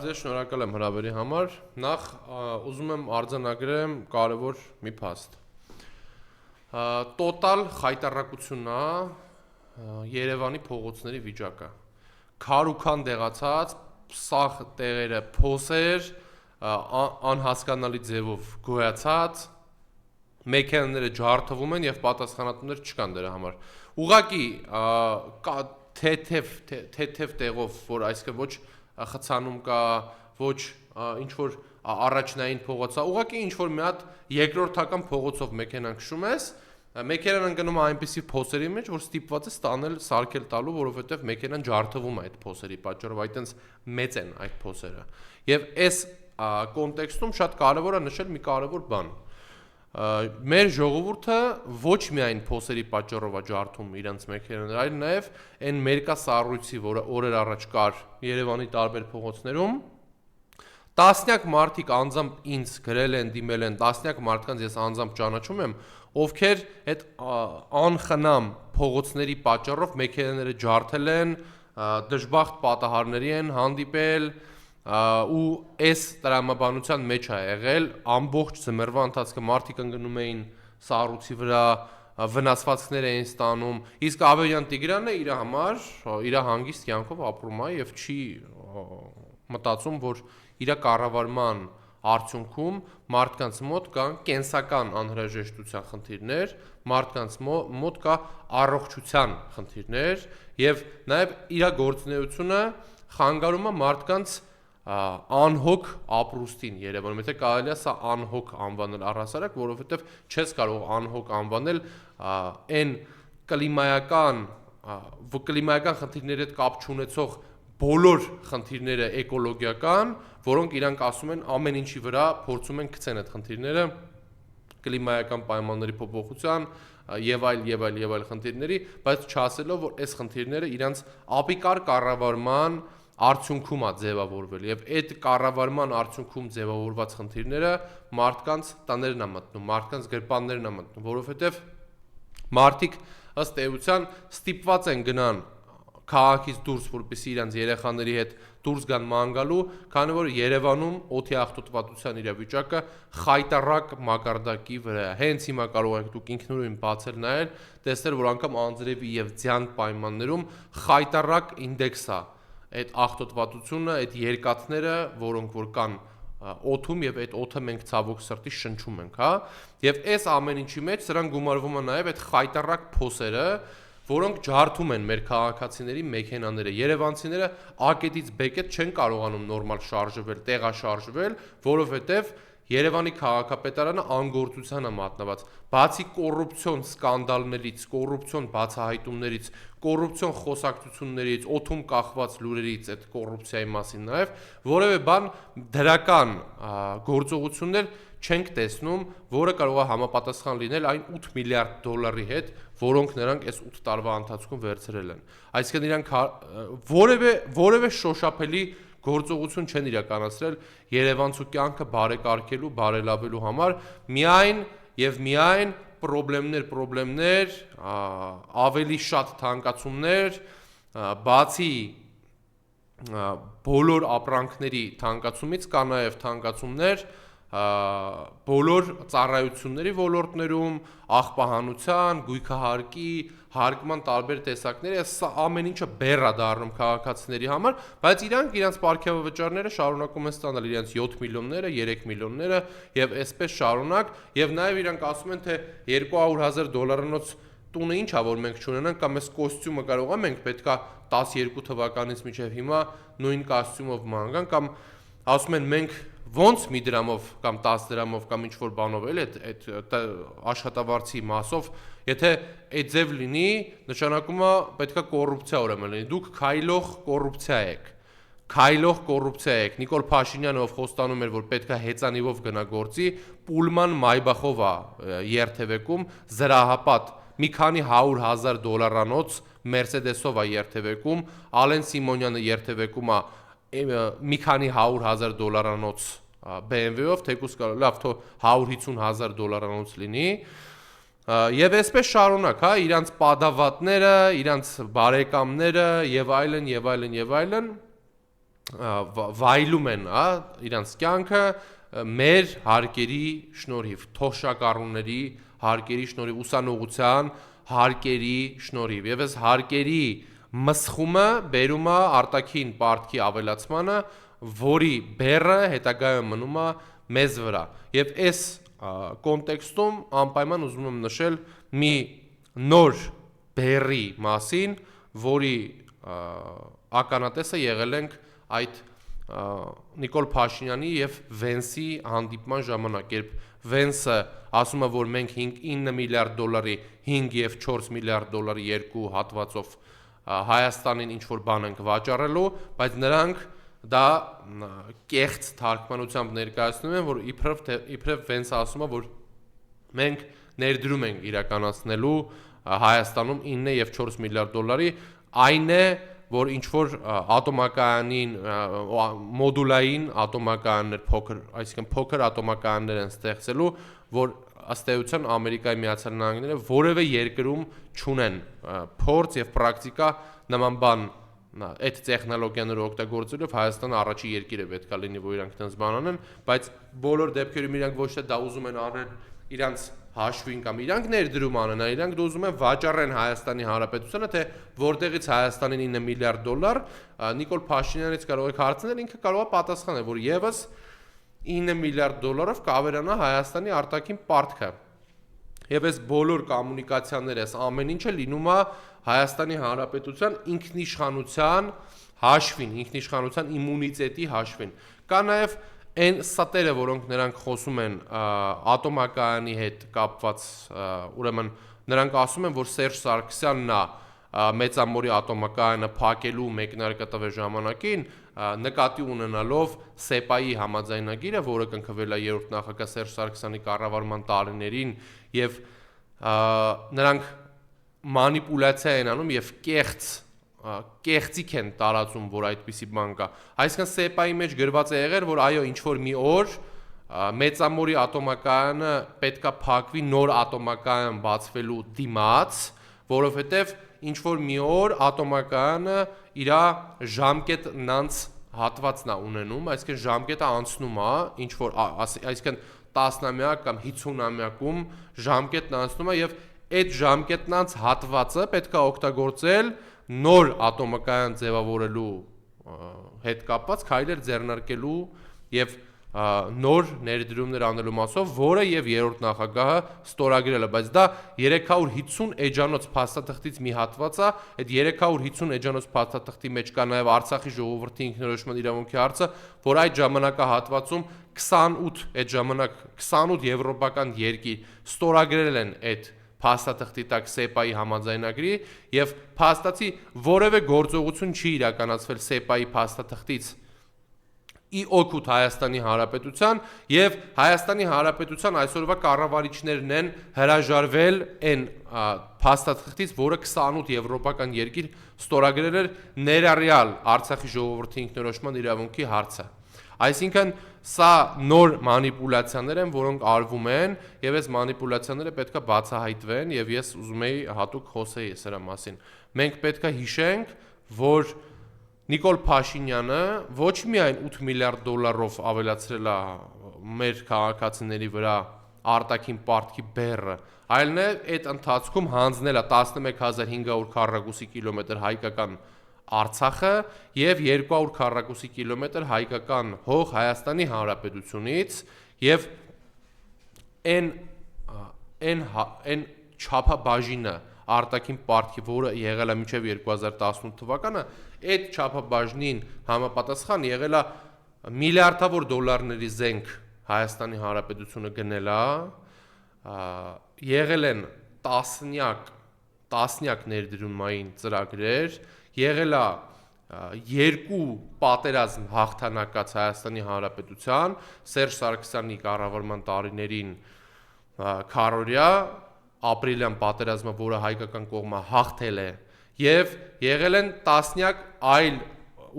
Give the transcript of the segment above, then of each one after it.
ձեզ շնորհակալ եմ հրավերի համար։ Նախ ուզում եմ արձանագրեմ կարևոր մի փաստ։ Տոտալ խայտառակությունն է Երևանի փողոցների վիճակը։ Քարուքան դեղացած, սաղ տեղերը փոսեր, անհասկանալի ձևով գոյացած, մեքենաները ջարդվում են եւ պատասխանատուներ չկան դրա համար։ Ուղղակի թեթև տեղով, որ այսինքն ոչ խցանում կա, ոչ ինչ որ առաջնային փողոց է, ուղղակի ինչ որ մի հատ երկրորդական փողոցով մեքենան քշում ես, մեքենան ընկնում է այնպիսի փոսերի մեջ, որ ստիպված է ստանել սարքել տալու, որովհետև մեքենան ջարդվում է այդ փոսերի պատճառով, այտենց մեծ են այդ փոսերը։ Եվ այս կոնտեքստում շատ կարևոր է նշել մի կարևոր բան։ Մեր ժողովուրդը ոչ միայն փոսերի պատճառով է ջարդում իրենց մեքենաները, այլ նաև այն մերկա սառույցի, որը օրեր առաջ կար Երևանի տարբեր փողոցներում, տասնյակ մարդիկ անձամբ ինձ գրել են, դիմել են, տասնյակ մարդկանց ես անձամբ ճանաչում եմ, ովքեր այդ անխնամ փողոցների պատճառով մեքենաները ջարդել են, դժբախտ պատահարների են հանդիպել ու այս տրամաբանության մեջ է եղել ամբողջ ձմեռվա ընթացքը մարդիկ ընկնում էին սառույցի վրա, վնասվածքներ էին ստանում, իսկ Ավետյան Տիգրանը իր համար, իր հանգիստ կյանքով ապրում է եւ չի մտածում, որ իր կառավարման արդյունքում մարդկանց մոտ կան կենսական անհրաժեշտության խնդիրներ, մարդկանց մոտ կա առողջության խնդիրներ եւ նաեւ իր գործունեությունը խանգարում է մարդկանց անհոգ ապրուստին Երևանում, եթե կարելի է սա անհոգ անվանել առհասարակ, որովհետև չես կարող անհոգ անվանել այն կլիմայական խնդիրների հետ կապ չունեցող բոլոր խնդիրները էկոլոգիական, որոնք իրանք ասում են ամեն ինչի վրա փորձում են գցեն այդ խնդիրները կլիմայական պայմանների փոփոխության եւ այլ խնդիրների, բայց չասելով որ այս խնդիրները իրանք ապիկար կառավարման արդյունքում է ձևավորվել եւ այդ կառավարման արդյունքում ձևավորված խնդիրները մարդկանց տներն է մտնում, մարդկանց գրպաններն է մտնում, որովհետեւ մարդիկ ըստ էության ստիպված են գնան քաղաքից դուրս, որպեսզի իրենց երեխաների հետ դուրս գան ման գալու, քանի որ Երևանում օդի աղտոտվածության իրավիճակը խայտառակ մակարդակի վրա է։ Հենց հիմա կարող եք դուք ինքնուրույն բացել նայել, տեսնել, որ անգամ անձրևի եւ ձյան պայմաններում խայտառակ ինդեքս է այդ աղտոտվածությունը, այդ երկաթները, որոնք որ կան օդում եւ այդ օդը մենք ցավոք սրտի շնչում ենք, հա։ Եվ այս ամեն ինչի մեջ սրան գումարվում է նաեւ այդ խայտառակ փոսերը, որոնք ջարդում են մեր քաղաքացիների մեքենաները։ Երևանցիները ակետից բեկետ չեն կարողանում նորմալ շարժվել, տեղաշարժվել, որովհետեւ Երևանի քաղաքապետարանը անգործության է մատնված։ Բացի կոռուպցիոն սկանդալներից, կոռուպցիոն բացահայտումներից, կոռուպցիոն խոսակցություններից, օդում կախված լուրերից այդ կոռուպցիայի մասին նաև որևէ բան դրական գործողություններ չենք տեսնում, որը կարող է համապատասխան լինել այն 8 միլիարդ դոլարի հետ, որոնք նրանք այս 8 տարվա ընթացքում վերցրել են։ Այսինքն իրանք որևէ շոշափելի գործողություն չեն իրականացրել Երևանցու կյանքը բարեկարգելու, բարելավելու համար, միայն եւ միայն պրոբլեմներ, ավելի շատ թանկացումներ, բացի բոլոր ապրանքների թանկացումից կա նաեւ թանկացումներ բոլոր ծառայությունների ոլորտներում, աղբահանության, գույքահարկի, հարկման տարբեր տեսակներ, սա ամեն ինչը բեռ է դառնում քաղաքացիների համար, բայց իրանք իրենց պարգևավճարները շարունակում են ստանալ իրենց 7 միլիոնները, 3 միլիոնները եւ այսպես շարունակ, եւ նաեւ իրանք ասում են թե $200,000 տունը ինչ է որ մենք չունենանք, կամ այս կոստյումը կարող է մենք պետքա 12 թվականից մինչեւ հիմա նույն կոստյումով ման գանք, կամ ասում են մենք ոնց մի դրամով կամ 10 դրամով կամ ինչ որ բանով էլ այդ աշխատավարձի մասով, եթե այդ ձև լինի, նշանակում է պետքա կոռուպցիա ուրեմն լինի։ Դուք քայլող կոռուպցիա եք։ Քայլող կոռուպցիա եք։ Նիկոլ Փաշինյանը ով խոստանում էր, որ պետքա հեծանիվով գնա գործի, Պուլման Մայբախով է երթևեկում զրահապատ մի քանի $100,000 Մերսեդեսով է երթևեկում, Ալեն Սիմոնյանը երթևեկում է մի քանի $100,000 BMW-ով, թեկուզ կարող լավ թո $150,000 լինի, եւ այսպես շարունակ, հա, իրանց падավատները, իրանց բարեկամները եւ այլն, վայելում են, իրանց կյանքը մեր հարկերի շնորհիվ, թոշակառուների հարկերի շնորհիվ, ուսանողության հարկերի շնորհիվ, եւ այս հարկերի մսխումը բերում է արտաքին պարտքի ավելացմանը, որի բեռը հետագայում մնում է մեզ վրա։ Եվ այս կոնտեքստում անպայման ուզում եմ նշել մի նոր բեռի մասին, որի ականատեսը եղել ենք այդ Նիկոլ Փաշինյանի եւ Վենսի հանդիպման ժամանակ, երբ Վենսը ասում է, որ մենք 9 միլիարդ դոլարի 5 եւ 4 միլիարդ դոլարի երկու հատվածով Հայաստանին ինչ-որ բան ենք վաճառելու, բայց նրանք դա կեղծ թարգմանությամբ ներկայացնում են, որ իբրև Վենսը ասում է, որ մենք ներդրում ենք իրականացնելու Հայաստանում 9 եւ 4 միլիարդ դոլարի, այն է, որ ինչ-որ ատոմակայանին, մոդուլային ատոմակայաններ փոքր, այսինքն փոքր ատոմակայաններ են ստեղծելու, որ ըստ էության Ամերիկայի Միացյալ Նահանգները որևէ երկրում չունեն փորձ եւ պրակտիկա նման բան այդ տեխնոլոգիաները օգտագործելով Հայաստանը առաջի երկիրը պետքա լինի, որ իրանք դրանց բան անեն, բայց բոլոր դեպքերում իրանք ոչ թե դա ուզում են արել իրանց հաշվին կամ իրանք ներդրում անեն, իրանք ուզում են վաճառեն Հայաստանի Հանրապետությանը, թե որտեղից Հայաստանին 9 միլիարդ դոլար, Նիկոլ Փաշինյանից կարող եք հարցնել, ինքը կարող է պատասխանել, որ եւս 9 միլիարդ դոլարով կավերանա Հայաստանի արտաքին պարտքը։ Եվ այս բոլոր կոմունիկացիաները, այս ամեն ինչը լինում է Հայաստանի Հանրապետության ինքնիշխանության հաշվին, ինքնիշխանության իմունիտետի հաշվին։ Կա նաև այն ստերը, որոնք նրանք խոսում են ատոմակայանի հետ կապված, ուրեմն նրանք ասում են, որ Սերժ Սարգսյանն է մեծամորի ատոմակայանը փակելու մեկնարկը տվե ժամանակին, նկատի ունենալով ՍԵՊԱ-ի համաձայնագիրը, որը կնքվել է երրորդ նախագահ Սերժ Սարգսյանի կառավարման տարիներին, եւ նրանք մանիպուլյացիա են անում եւ կեղծիք են տարածում, որ այդպիսի բան կա։ Այսինքն ՍԵՊԱ-ի մեջ գրված է եղել, որ այո, ինչ որ մի օր մեծամորի ատոմակայանը պետքա փակվի նոր ատոմակայան բացվելու դիմաց, որովհետեւ ինչ որ մի օր ատոմակայանը իր ժամկետնանց հատվածն է ունենում, այսինքն ժամկետը անցնում է, ինչ որ այսինքն 10-ամյակ կամ 50-ամյակում ժամկետն անցնում է եւ այդ ժամկետնանց հատվածը պետքա օգտագործել նոր ատոմակայան ձևավորելու հետ կապված քայլեր ձեռնարկելու եւ նոր ներդրումներ անելու մասով, որը եւ երրորդ նախագահը ստորագրել է, բայց դա 350 էջանոց փաստաթղթից մի հատված է, այդ 350 էջանոց փաստաթղթի մեջ կա նաեւ Արցախի ժողովրդի ինքնորոշման իրավունքի հարցը, որ այդ ժամանակահատվածում 28 այդ ժամանակ 28 եվրոպական երկիր ստորագրել են այդ փաստաթղթի տակ ՍԵՊԱ-ի համաձայնագրի եւ փաստացի որևէ գործողություն չի իրականացվել ՍԵՊԱ-ի փաստաթղթից ի օգուտ Հայաստանի Հանրապետության եւ Հայաստանի Հանրապետության այսօրվա կառավարիչներն են հրաժարվել այն փաստաթղթից, որը 28 եվրոպական երկիր ստորագրել էր ներառյալ Արցախի ժողովրդի ինքնորոշման իրավունքի հարցը։ Այսինքն սա նոր մանիպուլյացիաներ են, որոնք արվում են եւ այս մանիպուլյացիաները պետքա բացահայտվեն եւ ես ուզում եի հատուկ խոսեի սրա մասին։ Մենք պետքա հիշենք, որ Նիկոլ Փաշինյանը ոչ միայն 8 միլիարդ դոլարով ավելացրել է մեր քաղաքացիների վրա արտաքին պարտքի բեռը, այլ նաև այդ ընթացքում հանձնել է 11500 քառակուսի կիլոմետր հայկական Արցախը եւ 200 քառակուսի կիլոմետր հայկական հող Հայաստանի Հանրապետությունից եւ այն չափաբաժինը արտաքին պարտքի, որը եղել է մինչև 2018 թվականը, այդ չափաբաժնին համապատասխան եղել է միլիարդավոր դոլարների զենք Հայաստանի Հանրապետությունը գնել է, եղել են տասնյակ ներդրումային ծրագրեր, եղել է երկու պատերազմ հաղթանակած Հայաստանի Հանրապետության, Սերժ Սարգսյանի կառավարման տարիներին քառորյա ապրիլյան պատերազմը, որը հայկական կողմը հաղթել է, եւ եղել են տասնյակ այլ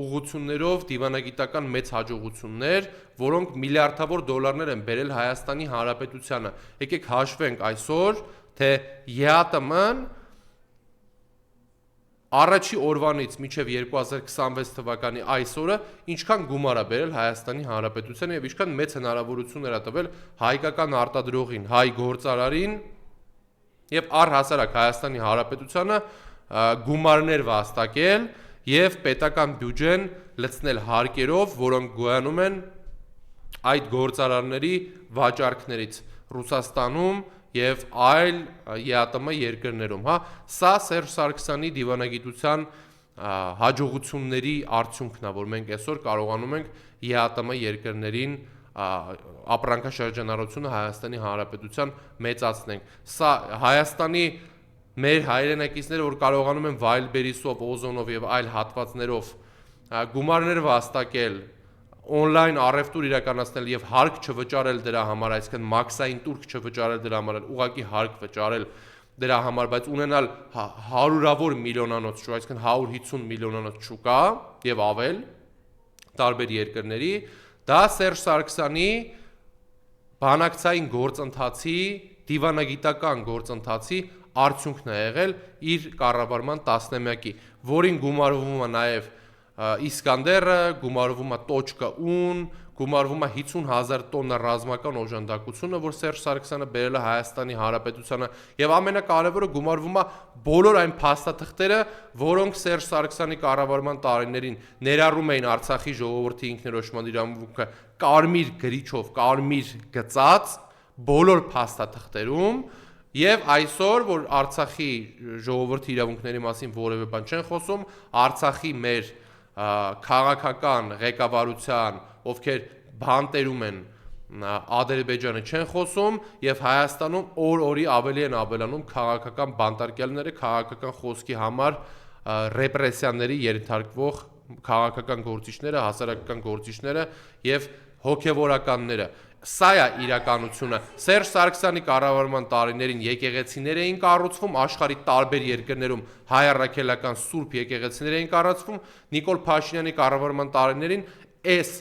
ուղղություններով դիվանագիտական մեծ հաջողություններ, որոնք միլիարդավոր դոլարներ են բերել Հայաստանի Հանրապետությանը։ Եկեք հաշվենք այսօր, թե ԵԱՏՄ-ն առաջի օրվանից մինչև 2026 թվականի այսօրը ինչքան գումար է բերել Հայաստանի Հանրապետությանը եւ ինչքան մեծ հնարավորություններ է տվել հայկական արտադրողին, հայ գործարարին եւ առհասարակ Հայաստանի Հանրապետությանը գումարներ վաստակել եւ պետական բյուջեն լցնել հարկերով, որոնք գոյանում են այդ գործարարների վաճառքներից Ռուսաստանում եւ այլ ԵԱՏՄ երկրներում, հա, սա Սերժ Սարգսյանի դիվանագիտության հաջողությունների արդյունքն է, որ մենք այսօր կարողանում ենք ԵԱՏՄ երկրներին ապրանքաշրջանառությունը Հայաստանի Հանրապետության մեծացնենք։ Սա Հայաստանի մեր հայրենակիցները, որ կարողանում են վայելբերիսով, օզոնով եւ այլ հատվածներով գումարներ վաստակել, on-line առևտուր իրականացնել եւ հարկ չվճարել դրա համար, այսինքն մաքսային տուրք չվճարել դրա համար, ուղղակի հարկ վճարել դրա համար, բայց ունենալ հարյուրավոր միլիոնանոց շուկա, այսինքն 150 միլիոնանոց շուկա եւ ավել տարբեր երկրների, դա Սերժ Սարգսյանի բանակցային գործընթացի, դիվանագիտական գործընթացի արդյունքն է եղել իր կառավարման տասնամյակի, որին գումարվում է նաեւ Իսկանդերը, գումարվում է .un, գումարվում է 50,000 տոննա ռազմական օժանդակությունը, որ Սերժ Սարգսյանը բերել է Հայաստանի Հանրապետությանը, եւ ամենակարևորը գումարվում է բոլոր այն փաստաթղթերը, որոնք Սերժ Սարգսյանի կառավարման տարիներին ներառում էին Արցախի ժողովրդի ինքնորոշման իրավունքը կարմիր գրիչով, կարմիր գծած բոլոր փաստաթղթերում, եւ այսօր, որ Արցախի ժողովրդի իրավունքների մասին որևէ բան չեն խոսում, Արցախի մեր քաղաքական ղեկավարության, ովքեր բանտերում են Ադրբեջանը չեն խոսում եւ Հայաստանում օր-օրի ավելի են ավելանում քաղաքական բանտարկյալները, քաղաքական խոսքի համար ռեպրեսիաների ենթարկվող քաղաքական գործիչները, հասարակական գործիչները եւ հոգեվորականները։ Սա է իրականությունը։ Սերժ Սարգսյանի կառավարման տարիներին եկեղեցիներ էին կառուցվում, աշխարհի տարբեր երկրներում հայ առաքելական սուրբ եկեղեցիներ էին կառուցվում, Նիկոլ Փաշինյանի կառավարման տարիներին այս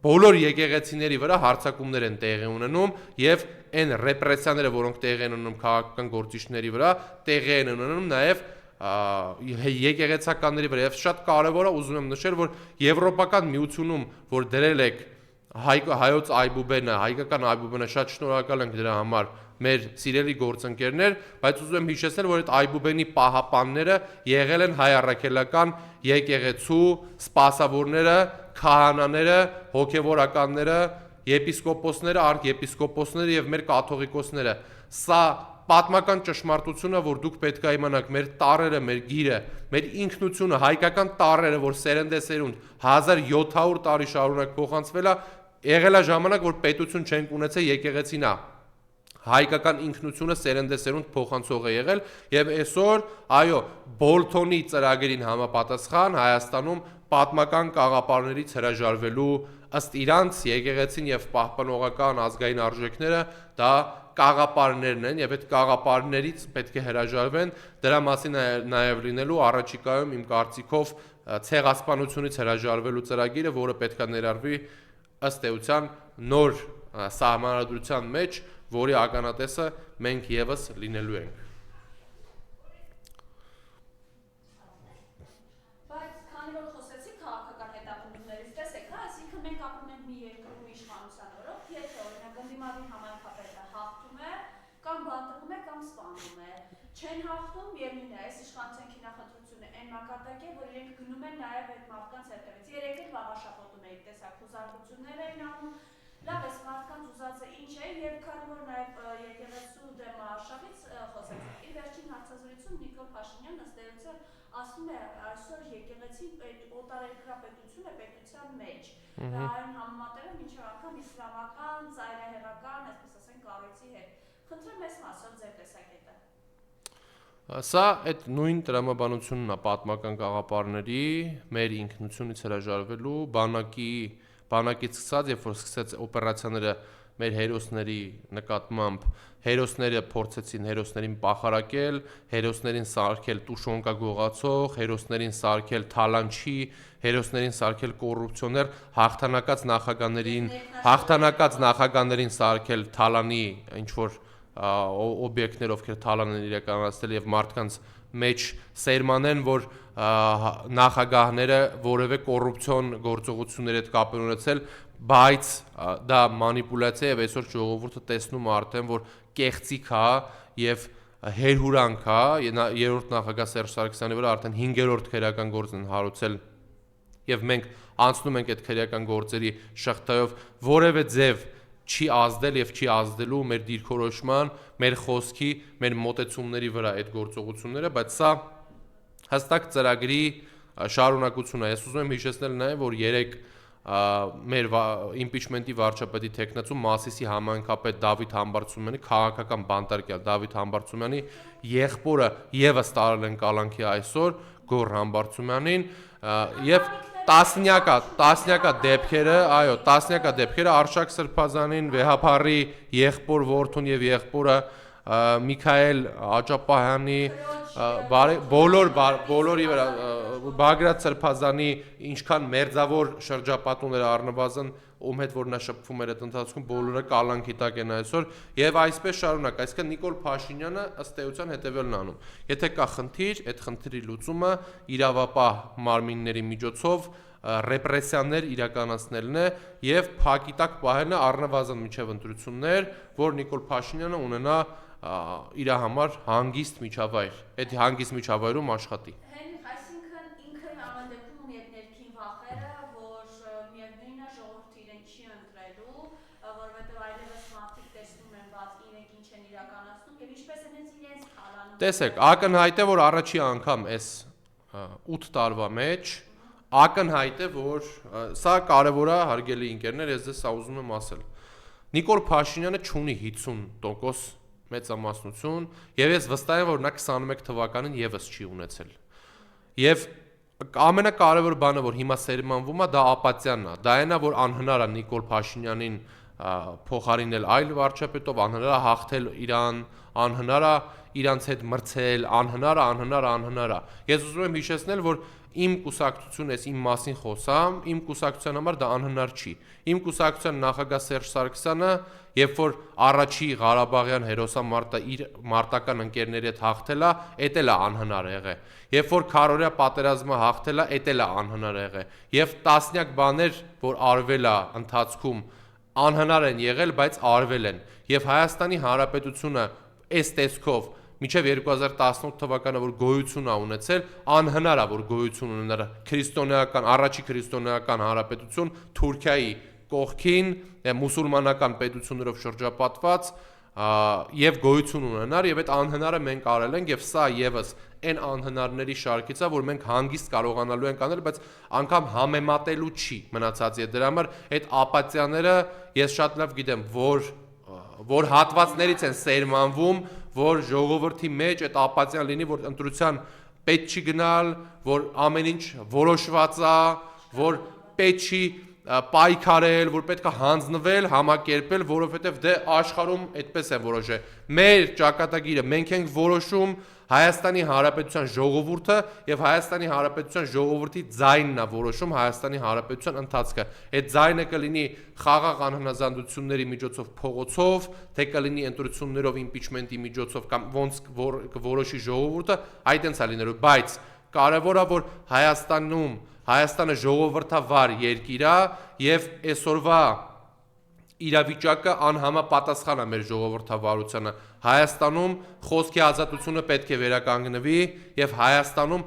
բոլոր եկեղեցիների վրա հարձակումներ են տեղի ունենում եւ այն ռեպրեսիաները, որոնք տեղի են ունենում քաղաքական գործիչների վրա, տեղի են ունենում նաեւ եկեղեցականների վրա։ Եվ շատ կարեւոր է ուզում եմ նշել, որ Եվրոպական միությունում, որ դրել եք հայոց այբուբենը, հայկական այբուբենը, շատ շնորհակալ ենք դրա համար, մեր սիրելի գործընկերներ, բայց ուզում եմ հիշեցնել, որ այդ այբուբենի պահապանները եղել են հայ առաքելական եկեղեցու սպասավորները, քահանաները, հոգևորականները, եպիսկոպոսները, արքեպիսկոպոսները եւ մեր կաթողիկոսները։ Սա պատմական ճշմարտությունը, որ դուք պետք է իմանաք, մեր տառերը, մեր գիրը, մեր ինքնությունը, հայկական տառերը, որ սերնդեսերունդ 1700 տարի շարունակ փոխանցվել է, եղել է ժամանակ, որ պետություն չենք ունեցել, եկեղեցին է հայկական ինքնությունը սերնդեսերունդ փոխանցող է եղել եւ այսօր, այո, Բոլթոնի ծրագրին համապատասխան Հայաստանում պատմական կաղապարներից հրաժարվելու ըստ իրանց եկեղեցին եւ պահպանողական ազգային արժեքները դա կաղապարներն են եւ այդ կաղապարներից պետք է հրաժարվեն, դրա մասին նաեւ լինելու առաջիկայում իմ կարծիքով ցեղասպանությունից հրաժարվելու ծրագիրը, որը պետք է ներառվի ըստ էության նոր սահմանադրության մեջ, որի ականատեսը մենք եւս լինելու ենք։ Բայց քանի որ խոսեցիք քաղաքական հետապնդումներից, տեսեք, հա, այսինքն մենք ապրում ենք մի երկրում իշխանության օրոք, եթե օրինակ ընդդիմադիր համայնքապետը հաղթում է, կամ բանտում է, կամ սպանում է, չեն հաղթում, միևնույն է, այս իշխանության քինախնդրությունը այն մակարդակ է, որ իրենք գնում են նաեւ այդ մարդկանց հետևից։ Երեք էլ վաղաշապոտում էիք, տեսակ հուզարկություններ էին անում, լավ, այս մարդկանց ուզածը ինչ է, եւ քանի որ նաեւ եկեղեցու դեմ արշավից խոսեցիք, իր վերջին հարցազրույցում Նիկոլ Փաշինյանն ըստ էության ասում է այսօր եկեղեցին օտարերկրապետություն է պետության մեջ, դա այն համեմատել է մինչև անգամ իսլամական, ծայրահեղական, այսպես ասենք, կառույցի հետ։ Խնդրեմ մեզ մասով ձեր տեսակետը։ Սա այդ նույն տրամաբանությունն է պատմական կաղապարների, մեր ինքնությունից հրաժարվելու, բանակից սկսած, երբ որ սկսեց օպերացիաները մեր հերոսների նկատմամբ, հերոսները փորձեցին հերոսներին պախարակել, հերոսներին սարքել տուշոնկա գողացող, հերոսներին սարքել թալանչի, հերոսներին սարքել կոռուպցիոներ, հաղթանակած նախագաներին սարքել թալանի ինչ որ օբյեկտներ, ովքեր թալան են իրականացնել եւ մարդկանց մեջ սերմանեն, որ նախագահները որևէ կոռուպցիոն գործողությունների հետ կապ ունեցել, բայց դա մանիպուլյացիա եւ այսօր ժողովուրդը տեսնում է արդեն, որ կեղծիք է եւ հերհուրանք է, երրորդ նախագահ Սերժ Սարգսյանի վրա արդեն 5-րդ քրեական գործն են հարուցել եւ մենք անցնում ենք այդ քրեական գործերի շղթայով, որևէ ձև չի ազդել եւ չի ազդելու մեր դիրքորոշման, մեր խոսքի, մեր մոտեցումների վրա այդ գործողությունները, բայց սա հստակ ծրագրի շարունակություն է։ Ես ուզում եմ հիշեցնել նաեւ, որ 3 մեր իմպիչմենտի վարչապետի տեխնացու Մասիսի համայնքապետ Դավիթ Համբարձումյանի քաղաքական բանտարկյալ Դավիթ Համբարձումյանի եղբորը եւս տարել են կալանքի այսօր Գոռ Համբարձումյանին եւ տասնյակա դեպքերը, այո, տասնյակա դեպքերը Արշակ Սրբազանին, Վեհափառի եղբոր որդուն եւ եղբորը Միքայել Աճապահյանի բոլորի վրա Բագրատ Սրբազանի ինչքան մերձավոր շրջապատումները առնվազն ում հետ որ նա շփվում էր այդ ընթացքում բոլորը կալանքի տակ են այսօր եւ այսպես շարունակ, այսինքն Նիկոլ Փաշինյանը ըստ էության հետեւյալն անում։ Եթե կա խնդիր, այդ խնդրի լուծումը իրավապահ մարմինների միջոցով ռեպրեսիաներ իրականացնելն է եւ փակի տակ պահելն է առնվազն միջև ընտրություններ, որ Նիկոլ Փաշինյանը ունենա իր համար հանգիստ միջավայր, այդ հանգիստ միջավայրում աշխատի։ Այսինքն ինքը ամեն դեպքում ունի այդ ներքին վախերը, որ միևնույնն է ժողովուրդը իրեն չի ընտրելու, որովհետև այլևս մարդիկ տեսնում են բաց իրենք ինչ են իրականացնում եւ ինչպես են հենց իրենց քալանում։ Տեսեք, ակնհայտ է, որ առաջի անգամ այս 8 տարվա մեջ ակնհայտ է, որ սա կարևոր է, հարգելի ընկերներ, ես ձեզ սա ուզում եմ ասել։ Նիկոլ Փաշինյանը չունի 50% մեծամասնություն եւ ես վստահ եմ, որ նա 21 թվականին եւս չի ունեցել։ Եվ ամենակարևոր բանը, որ հիմա սերմանվում է, դա ապաթիանն է։ Դա այնա, որ անհնար է Նիկոլ Փաշինյանին փոխարինել այլ վարչապետով, անհնար է հաղթել իրան, անհնար է իրանց հետ մրցել, անհնար է։ Ես ուզում եմ հիշեցնել, որ իմ կուսակցությունը, ես իմ մասին խոսամ, իմ կուսակցության համար դա անհնար չի։ Իմ կուսակցության նախագահ Սերժ Սարգսյանը, երբ որ առաջի Ղարաբաղյան հերոսամարտը իր մարտական ընկերների հետ հաղթել է, էդ էլ է անհնար եղել։ Երբ որ քարորյա պատերազմը հաղթել է, էդ էլ է անհնար եղել։ Եվ տասնյակ բաներ, որ արվել է ընթացքում, անհնար են եղել, բայց արվել են։ Եվ Հայաստանի Հանրապետությունը այս տեսքով մինչև 2018 թվականը որ գոյություն է ունեցել, անհնար է որ գոյություն ունենար քրիստոնեական առաջի քրիստոնեական հանրապետություն Թուրքիայի կողքին մուսուլմանական պետություններով շրջապատված եւ գոյություն ունենար եւ այդ անհնարը մենք արել ենք եւ սա եւս այն անհնարների շարքից է, որ մենք հանգիստ կարողանալու ենք անել, բայց անգամ համեմատելու չի մնացածի հետ։ Դրա համար այդ ապաթիաները ես շատ լավ գիտեմ, որ հատվածներից են սերմանվում, որ ժողովրդի մեջ այդ ապաթիան լինի, որ ընտրության պետք չի գնալ, որ ամեն ինչ որոշված է, որ պետք չի պայքարել, որ պետք է հանձնվել, համակերպել, որովհետև դե աշխարհում այդպես է որոշել։ Մեր ճակատագիրը մենք ենք որոշում, Հայաստանի Հանրապետության ժողովուրդը եւ Հայաստանի Հանրապետության ժողովրդի ձայնն է որոշում Հայաստանի Հանրապետության ընթացքը։ Այդ ձայնը կլինի խաղաղ անհնազանդությունների միջոցով փողոցով, թե կլինի ընտրություններով իմպիչմենտի միջոցով կամ ոնց որոշի ժողովուրդը, այդտենց է լինելու, բայց կարևոր է, որ Հայաստանը ժողովրդավար երկիր է եւ այսօրվա իրավիճակը անհամապատասխան է մեր ժողովրդավարությանը։ Հայաստանում խոսքի ազատությունը պետք է վերականգնվի եւ Հայաստանում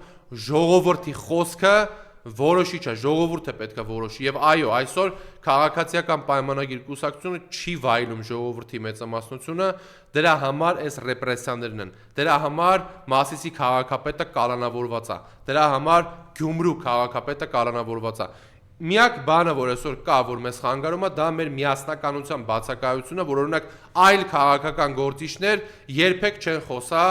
ժողովրդի խոսքը որոշիչ է, ժողովուրդը պետք է որոշի եւ այո, այսօր քաղաքացիական պայմանագիր կուսակցությունը չի վայելում ժողովրդի մեծամասնությունը, դրա համար այս ռեպրեսիաներն են, դրա համար Մասիսի քաղաքապետը կալանավորված է, դրա համար Գյումրու քաղաքապետը կալանավորված է։ Միակ բանը, որ այսօր կա, որ մեզ խանգարում է, դա մեր միասնականության բացակայությունն է, որ օրինակ այլ քաղաքական գործիչներ երբեք չեն խոսա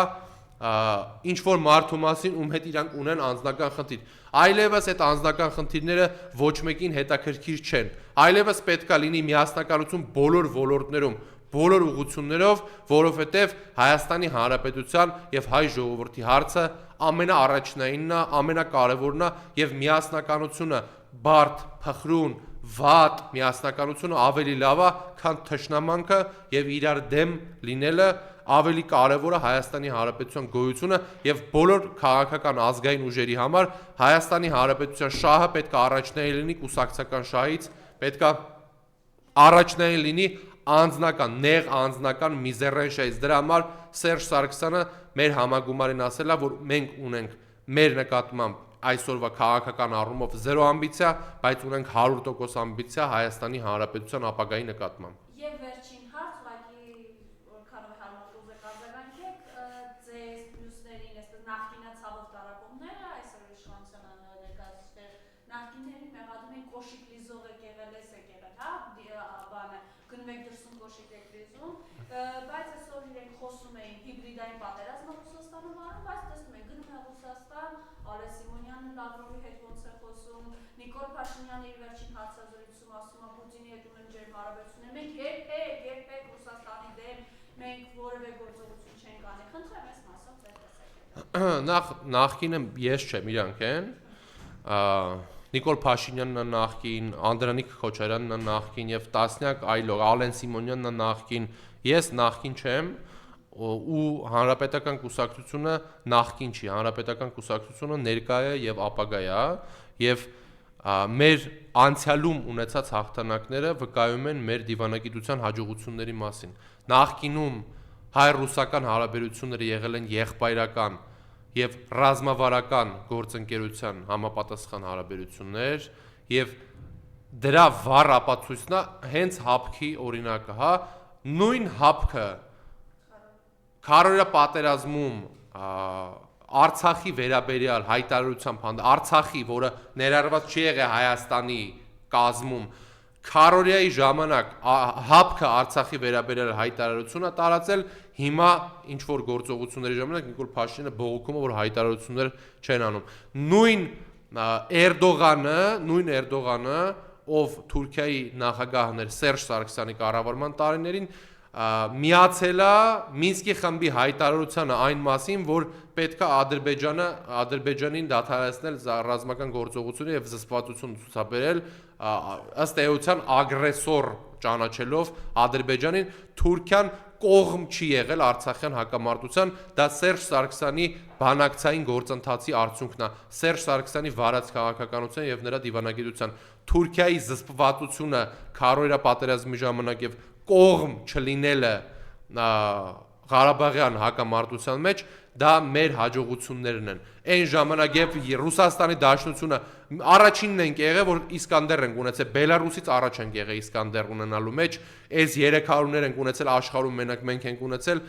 ինչ որ մարդու մասին, ում հետ իրանք ունեն անձնական խնդիր։ Այլևս այդ անձնական խնդիրները ոչ մեկին հետաքրքիր չեն։ Այլևս պետքա լինի միասնականություն բոլոր ոլորտներում, բոլոր ուղղություններով, որովհետև Հայաստանի Հանրապետության եւ հայ ժողովրդի հարցը ամենաառաջնայինն է, ամենակարևորն է եւ միասնականությունը բարդ, փխրուն, վատ միասնականությունը ավելի լավ է, քան թշնամանքը եւ իրար դեմ լինելը, ավելի կարևոր է Հայաստանի Հանրապետության գոյությունը եւ բոլոր քաղաքական ազգային ուժերի համար Հայաստանի Հանրապետության շահը պետք է առաջնային լինի կուսակցական շահից, պետք է առաջնային լինի անձնական, նեղ անձնական միզերեն շահից։ Դրա համար Սերժ Սարգսյանը մեր համագումարին ասել է, որ մենք ունենք մեր նկատմամբ այսօրվա քաղաքական առումով 0 ամբիցիա, բայց ունենք 100% ամբիցիա Հայաստանի Հանրապետության ապագայի նկատմամբ։ Եվ վերջին հարց, ուղղակի որքանով է հարմար կուզեք արձագանքեք, ձեզ մյուսներին, այսպես նախկինացավով տարապումները, այսօր իշխանության ներկայացուցիչներ նախկիններին մեղադրում են կոշիկ լիզող եք եղել, էս եք եղել, հա, բանը, գնում եք դրսում կոշիկ եք լիզում, բայց այսօր իրենք խոսում էին հիբրիդային պատերազմը Ռուսաստանում արում, բայց տեսնում են գնում է Ռուսաստան, Ալեն Սիմոնյանը Լավրովի հետ ոնց է խոսում, Նիկոլ Փաշինյանը իր վերջին հարցազրույցում ասում է Պուտինի հետ ունեն ջերմ հարաբերություններ, մենք երբեք Ռուսաստանի դեմ մենք որևէ գործողություն չենք անի, խնդրեմ այս մասով ձեր տեսակետը։ Նախկինը ես չեմ, իրանք են, Նիկոլ Փաշինյանն է նախկին, Անդրանիկ Քոչարյանն է նախկին եւ տասնյակ այլոք, Ալեն Սիմոնյանն է նախկին, ես նախկին չեմ ու հանրապետական կուսակցությունը նախկին չի, հանրապետական կուսակցությունը ներկա է եւ ապագա է եւ մեր անցյալում ունեցած հաղթանակները վկայում են մեր դիվանագիտության հաջողությունների մասին։ Նախկինում հայ-ռուսական հարաբերությունները եղել են եղբայրական եւ ռազմավարական գործընկերության համապատասխան հարաբերություններ եւ դրա վառ ապացույցն է հենց հապքի օրինակը, հա, նույն հապքը քարորիա պատերազմում Արցախի վերաբերյալ հայտարարությամբ Արցախի, որը ներառված չի եղել Հայաստանի կազմում, քարորիայի ժամանակ հապքը Արցախի վերաբերյալ հայտարարությունը տարածել, հիմա ինչ որ գործողությունների ժամանակ Նիկոլ Փաշինյանը բողոքում է, որ հայտարարություններ չեն անում։ Նույն Էրդողանը, ով Թուրքիայի նախագահն էր Սերժ Սարգսյանի կառավարման տարիներին, միացել է Մինսկի խմբի հայտարարությանը այն մասին, որ պետք է Ադրբեջանին դադարեցնել ռազմական գործողությունը եւ զսպվածություն ցուցաբերել, ըստ էության ագրեսոր ճանաչելով Ադրբեջանին, Թուրքիան կողմ չի եղել Արցախյան հակամարտության, դա Սերժ Սարգսյանի բանակցային գործընթացի արդյունքն է, Սերժ Սարգսյանի վարած քաղաքականության եւ նրա դիվանագիտության, Թուրքիայի զսպվածությունը քարորիա պատերազմի ժամանակ եւ կողմ չլինելը Ղարաբաղյան հակամարտության մեջ, դա մեր հաջողություններն են։ Այն ժամանակ երբ Ռուսաստանի Դաշնությունը առաջինն ենք եղել, որ Իսկանդեր ենք ունեցել, Բելարուսից առաջ ենք եղել Իսկանդեր ունենալու մեջ, այս 300-ներ ենք ունեցել աշխարհում, մենակ մենք ենք ունեցել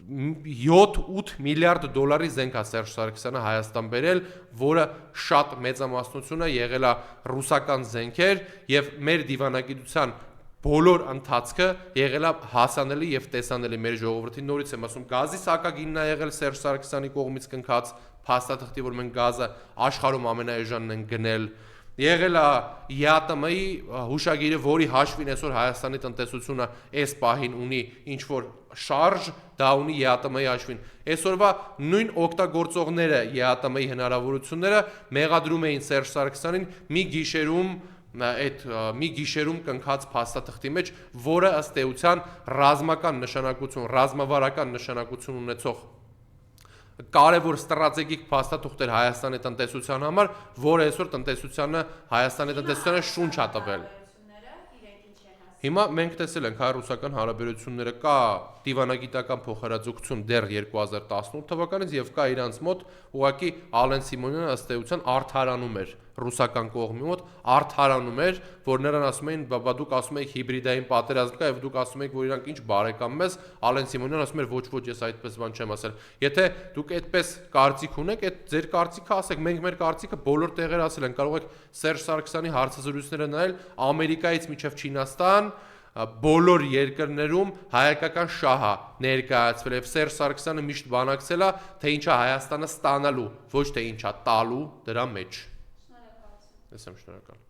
7-8 միլիարդ դոլարի զենք է Սերժ Սարգսյանը Հայաստան բերել, որը շատ մեծամասնություն է եղել է ռուսական զենքեր եւ մեր դիվանագիտության բոլոր ընթացքը եղել է հասանելի եւ տեսանելի մեր ժողովրդին։ Նորից եմ ասում, գազի սակագինն է եղել Սերժ Սարգսյանի կողմից կնքած փաստաթղթի, որ մենք գազը աշխարհում ամենաէժանն են գնել։ Եղել է ԵԱՏՄ-ի հուշագիրը, որի հաշվին այսօր Հայաստանի տնտեսությունը այս պահին ունի ինչ որ շարժ, դա ունի ԵԱՏՄ-ի հաշվին։ Այսօրվա նույն օգտագործողները ԵԱՏՄ-ի հնարավորությունները մեղադրում էին Սերժ Սարգսյանին մի գիշերում կնքած փաստաթղթի մեջ, որը ըստ էության ռազմական նշանակություն, ռազմավարական նշանակություն ունեցող կարևոր ստրատեգիկ փաստաթուղթ էր Հայաստանի տնտեսության համար, որը այսօր Հայաստանի տնտեսությանը շունչ է տվել։ Հիմա մենք տեսել ենք հայ-ռուսական հարաբերությունները, կա դիվանագիտական փոխհրաձգություն դեռ 2018 թվականից եւ կա իրանց մոտ ուղղակի Ալեն Սիմոնյանը ըստ էության արդարանում էր ռուսական կողմի մոտ, արդարանում էր, որ նրան ասում էին, բա դուք ասում եք հիբրիդային պատերազմ կա եւ դուք ասում եք, որ իրանք ինչ բարեկամ ես, Ալեն Սիմոնյանը ասում էր, ոչ, ես այդպես բան չեմ ասել։ Եթե դուք այդպես կարծիք ունեք, այդ ձեր կարծիքը ասեք, մենք մեր կարծիքը բոլոր տեղեր ասել ենք, կարող եք Սերժ Սարգսյանի հարցազրույցները նայել Ամերիկայից մինչև Չինաստան, բոլոր երկրներում հայկական շահը ներկայացվել եւ Սերժ Սարգսյանը միշտ բանակցել է, թե ինչա Հայաստանը ստանալու, ոչ թե ինչա տալու դրա մեջ։ Շնորհակալ։ Ես եմ շնորհակալ։